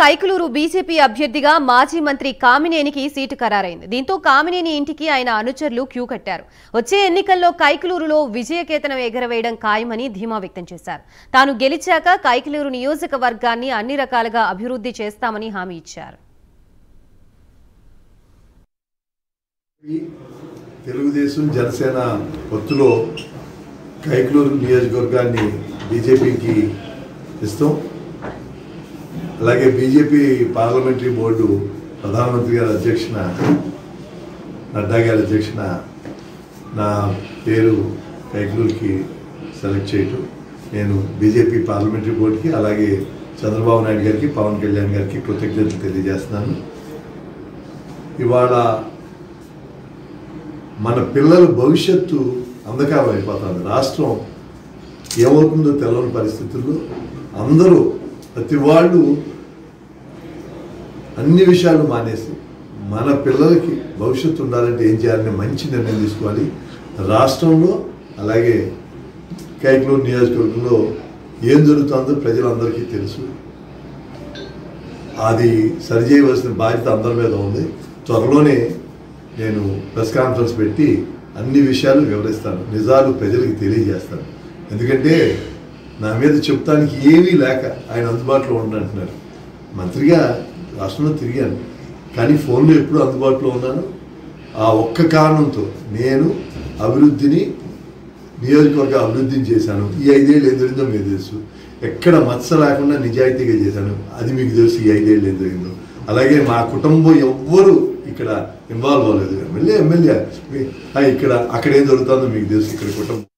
Kaikaluru BJP అభ్యర్థిగా మాజీ మంత్రి కామినేనికి సీటు ఖరారైంది. దీంతో కామినేని ఇంటికి ఆయన అనుచరులు క్యూ కట్టారు. వచ్చే ఎన్నికల్లో కైకలూరులో విజయకేతనం ఎగరవేయడం ఖాయమని ధీమా వ్యక్తం చేశారు. తాను గెలిచాక కైకలూరు నియోజకవర్గాన్ని అన్ని రకాలుగా అభివృద్ధి చేస్తామని హామీ ఇచ్చారు. తెలుగుదేశం జనసేన పొత్తులో కైకలూరు నియోజకవర్గాన్ని బీజేపీకి ఇస్తాం. అలాగే బీజేపీ పార్లమెంటరీ బోర్డు ప్రధానమంత్రి గారి అధ్యక్షన, నడ్డా గారి అధ్యక్షన నా పేరు కైకలూరుకి సెలెక్ట్ చేయటం, నేను బీజేపీ పార్లమెంటరీ బోర్డుకి అలాగే చంద్రబాబు నాయుడు గారికి, పవన్ కళ్యాణ్ గారికి కృతజ్ఞతలు తెలియజేస్తున్నాను. ఇవాళ మన పిల్లల భవిష్యత్తు అంధకారం అయిపోతుంది. రాష్ట్రం ఏమవుతుందో తెలియని పరిస్థితుల్లో అందరూ ప్రతి వాళ్ళు అన్ని విషయాలు మానేసి మన పిల్లలకి భవిష్యత్తు ఉండాలంటే ఏం చేయాలని మంచి నిర్ణయం తీసుకోవాలి. రాష్ట్రంలో అలాగే కైకలూరు నియోజకవర్గంలో ఏం జరుగుతుందో ప్రజలందరికీ తెలుసు. అది సరిచేయవలసిన బాధ్యత అందరి మీద ఉంది. త్వరలోనే నేను ప్రెస్ కాన్ఫరెన్స్ పెట్టి అన్ని విషయాలు వివరిస్తాను, నిజాలు ప్రజలకు తెలియజేస్తాను. ఎందుకంటే నా మీద చెప్తానికి ఏమీ లేక ఆయన అందుబాటులో ఉండంటున్నారు. మంత్రిగా రాష్ట్రంలో తిరిగాను, కానీ ఫోన్లో ఎప్పుడు అందుబాటులో ఉన్నాను. ఆ ఒక్క కారణంతో నేను అభివృద్ధిని, నియోజకవర్గ అభివృద్ధిని చేశాను. ఈ 5 ఏళ్ళు ఏం జరిగిందో మీకు తెలుసు. ఎక్కడ మత్స లేకుండా నిజాయితీగా చేశాను, అది మీకు తెలుసు. ఈ 5 ఏళ్ళు ఏం జరిగిందో. అలాగే మా కుటుంబం ఎవ్వరూ ఇక్కడ ఇన్వాల్వ్ అవ్వలేదు. ఎమ్మెల్యే ఇక్కడ అక్కడ ఏం జరుగుతుందో మీకు తెలుసు. ఇక్కడ కుటుంబం